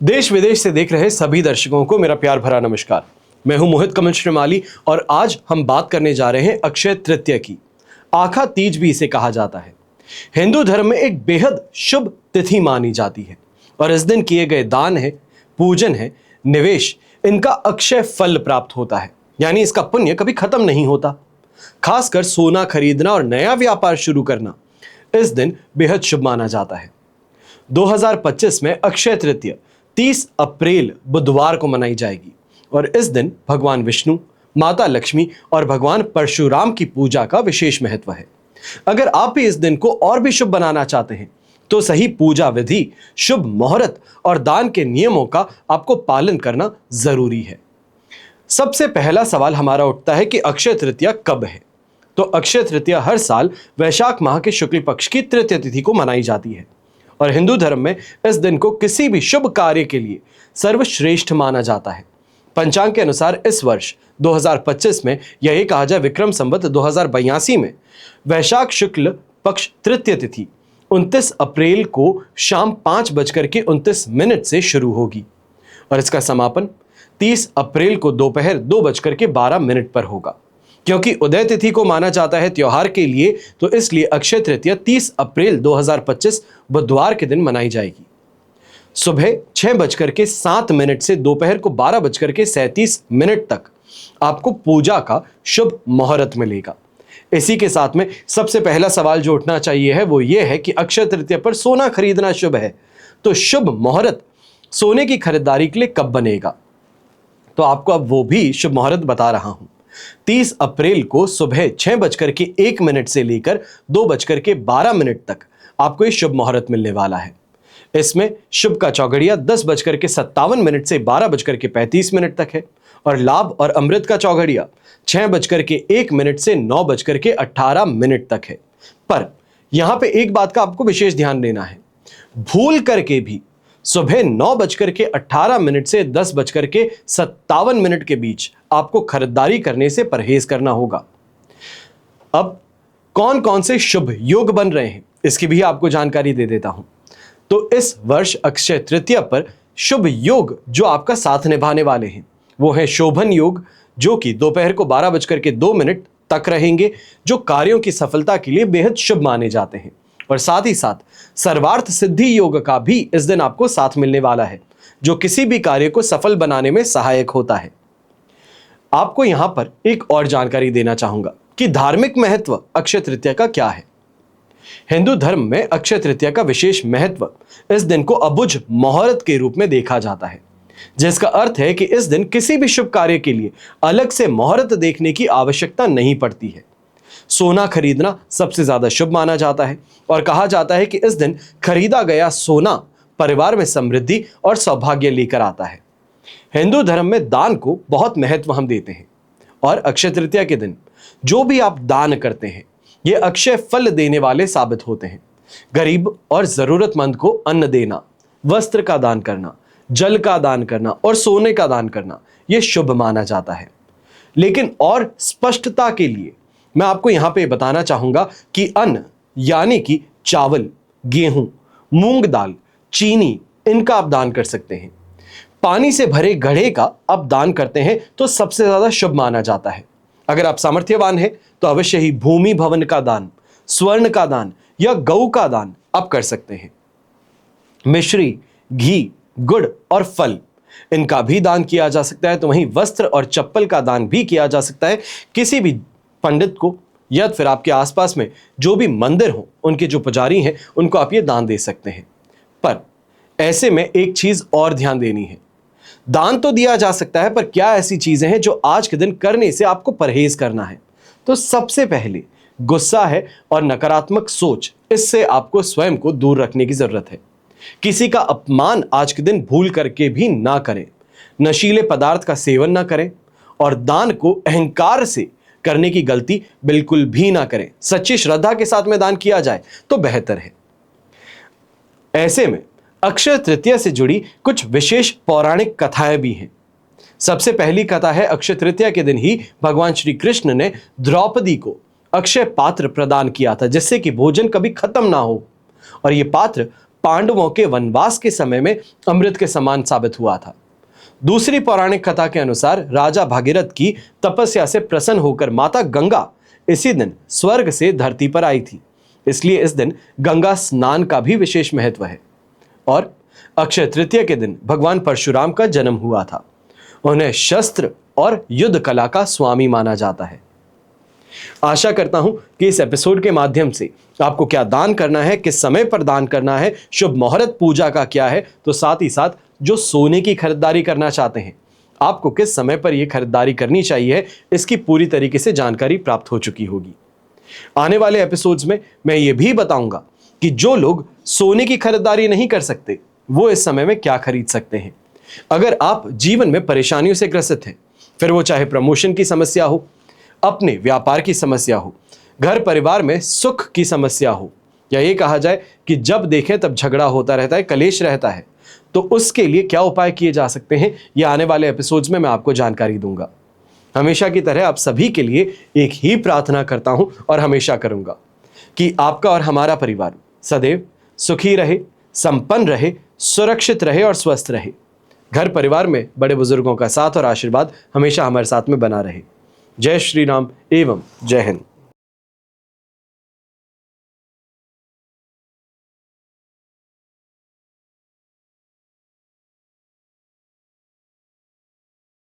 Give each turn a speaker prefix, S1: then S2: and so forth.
S1: देश विदेश से देख रहे सभी दर्शकों को मेरा प्यार भरा नमस्कार। मैं हूं मोहित कमल श्रीमाली और आज हम बात करने जा रहे हैं अक्षय तृतीया की। आखा तीज भी इसे कहा जाता है। हिंदू धर्म में एक बेहद शुभ तिथि मानी जाती है और इस दिन किए गए दान है, पूजन है, निवेश, इनका अक्षय फल प्राप्त होता है, यानी इसका पुण्य कभी खत्म नहीं होता। खासकर सोना खरीदना और नया व्यापार शुरू करना इस दिन बेहद शुभ माना जाता है। 2025 में अक्षय तृतीया 30 अप्रैल बुधवार को मनाई जाएगी और इस दिन भगवान विष्णु, माता लक्ष्मी और भगवान परशुराम की पूजा का विशेष महत्व है। अगर आप भी इस दिन को और भी शुभ बनाना चाहते हैं तो सही पूजा विधि, शुभ मुहूर्त और दान के नियमों का आपको पालन करना जरूरी है। सबसे पहला सवाल हमारा उठता है कि अक्षय तृतीया कब है। तो अक्षय तृतीया हर साल वैशाख माह के शुक्ल पक्ष की तृतीय तिथि को मनाई जाती है और हिंदू धर्म में इस दिन को किसी भी शुभ कार्य के लिए सर्वश्रेष्ठ माना जाता है। पंचांग के अनुसार इस वर्ष 2025 में यही कहा जाए विक्रम संवत 2082 में वैशाख शुक्ल पक्ष तृतीय तिथि 29 अप्रैल को शाम 5:29 से शुरू होगी और इसका समापन 30 अप्रैल को दोपहर 2:12 पर होगा। क्योंकि उदय तिथि को माना जाता है त्योहार के लिए, तो इसलिए अक्षय तृतीया 30 अप्रैल 2025 बुधवार के दिन मनाई जाएगी। सुबह 6:07 से दोपहर को 12:37 तक आपको पूजा का शुभ मुहूर्त मिलेगा। इसी के साथ में सबसे पहला सवाल जो उठना चाहिए है वो ये है कि अक्षय तृतीया पर सोना खरीदना शुभ है, तो शुभ मुहूर्त सोने की खरीदारी के लिए कब बनेगा? तो आपको अब वो भी शुभ मुहूर्त बता रहा हूं। 30 अप्रैल को सुबह 6:01 से लेकर 2:12 तक आपको ये शुभ मुहूर्त मिलने वाला है। इसमें शुभ का चौघड़िया 10:57 से 12:35 तक है और लाभ और अमृत का चौघड़िया 6:01 से 9:18 तक है। पर यहां पे एक बात का आपको विशेष ध्यान देना है, भूल करके भी सुबह 9:18 से 10:57 के बीच आपको खरीदारी करने से परहेज करना होगा। अब कौन कौन से शुभ योग बन रहे हैं इसकी भी आपको जानकारी दे देता हूं। तो इस वर्ष अक्षय तृतीया पर शुभ योग जो आपका साथ निभाने वाले हैं वो है शोभन योग, जो कि दोपहर को 12:02 तक रहेंगे, जो कार्यों की सफलता के लिए बेहद शुभ माने जाते हैं। और साथ ही साथ सर्वार्थ सिद्धि योग का भी इस दिन आपको साथ मिलने वाला है, जो किसी भी कार्य को सफल बनाने में सहायक होता है। आपको यहां पर एक और जानकारी देना चाहूंगा कि धार्मिक महत्व अक्षय तृतीया का क्या है। हिंदू धर्म में अक्षय तृतीया का विशेष महत्व इस दिन को अबुझ मुहूर्त के रूप में देखा जाता है, जिसका अर्थ है कि इस दिन किसी भी शुभ कार्य के लिए अलग से मुहूर्त देखने की आवश्यकता नहीं पड़ती है। सोना खरीदना सबसे ज्यादा शुभ माना जाता है और कहा जाता है कि इस दिन खरीदा गया सोना परिवार में समृद्धि और सौभाग्य लेकर आता है। हिंदू धर्म में दान को बहुत महत्व हम देते हैं और अक्षय तृतीया के दिन जो भी आप दान करते हैं ये अक्षय फल देने वाले साबित होते हैं। गरीब और जरूरतमंद को अन्न देना, वस्त्र का दान करना, जल का दान करना और सोने का दान करना ये शुभ माना जाता है। लेकिन और स्पष्टता के लिए मैं आपको यहां पे बताना चाहूंगा कि अन्न यानी कि चावल, गेहूं, मूंग दाल, चीनी, इनका आप दान कर सकते हैं। पानी से भरे घड़े का आप दान करते हैं तो सबसे ज्यादा शुभ माना जाता है। अगर आप सामर्थ्यवान हैं तो अवश्य ही भूमि भवन का दान, स्वर्ण का दान या गऊ का दान आप कर सकते हैं। मिश्री, घी, गुड़ और फल, इनका भी दान किया जा सकता है। तो वहीं वस्त्र और चप्पल का दान भी किया जा सकता है। किसी भी पंडित को या फिर आपके आसपास में जो भी मंदिर हो, उनके जो पुजारी हैं, उनको आप ये दान दे सकते हैं। पर ऐसे में एक चीज और ध्यान देनी है, दान तो दिया जा सकता है पर क्या ऐसी चीजें हैं जो आज के दिन करने से आपको परहेज करना है? तो सबसे पहले गुस्सा है और नकारात्मक सोच, इससे आपको स्वयं को दूर रखने की जरूरत है। किसी का अपमान आज के दिन भूल करके भी ना करें, नशीले पदार्थ का सेवन ना करें और दान को अहंकार से करने की गलती बिल्कुल भी ना करें। सच्ची श्रद्धा के साथ में दान किया जाए तो बेहतर है। ऐसे में अक्षय तृतीया से जुड़ी कुछ विशेष पौराणिक कथाएं भी हैं। सबसे पहली कथा है, अक्षय तृतीया के दिन ही भगवान श्री कृष्ण ने द्रौपदी को अक्षय पात्र प्रदान किया था, जिससे कि भोजन कभी खत्म ना हो और ये पात्र पांडवों के वनवास के समय में अमृत के समान साबित हुआ था। दूसरी पौराणिक कथा के अनुसार राजा भागीरथ की तपस्या से प्रसन्न होकर माता गंगा इसी दिन स्वर्ग से धरती पर आई थी। इसलिए इस दिन गंगा स्नान का भी विशेष महत्व है। और अक्षय तृतीया के दिन भगवान परशुराम का जन्म हुआ था। उन्हें शस्त्र और युद्ध कला का स्वामी माना जाता है। आशा करता हूं कि इस एपिसोड के माध्यम से आपको क्या दान करना है, किस समय पर दान करना है, शुभ मुहूर्त पूजा का क्या है, तो साथ ही साथ जो सोने की खरीदारी करना चाहते हैं, आपको किस समय पर यह खरीदारी करनी चाहिए, इसकी पूरी तरीके से जानकारी प्राप्त हो चुकी होगी। आने वाले एपिसोड्स में मैं ये भी बताऊंगा कि जो लोग सोने की खरीदारी नहीं कर सकते वो इस समय में क्या खरीद सकते हैं। अगर आप जीवन में परेशानियों से ग्रसित हैं, फिर वो चाहे प्रमोशन की समस्या हो, अपने व्यापार की समस्या हो, घर परिवार में सुख की समस्या हो, या ये कहा जाए कि जब देखें तब झगड़ा होता रहता है, कलेश रहता है, तो उसके लिए क्या उपाय किए जा सकते हैं, ये आने वाले एपिसोड्स में मैं आपको जानकारी दूंगा। हमेशा की तरह आप सभी के लिए एक ही प्रार्थना करता हूं और हमेशा करूंगा कि आपका और हमारा परिवार सदैव सुखी रहे, संपन्न रहे, सुरक्षित रहे और स्वस्थ रहे। घर परिवार में बड़े बुजुर्गों का साथ और आशीर्वाद हमेशा हमारे साथ में बना रहे। जय श्री राम एवं जय हिंद।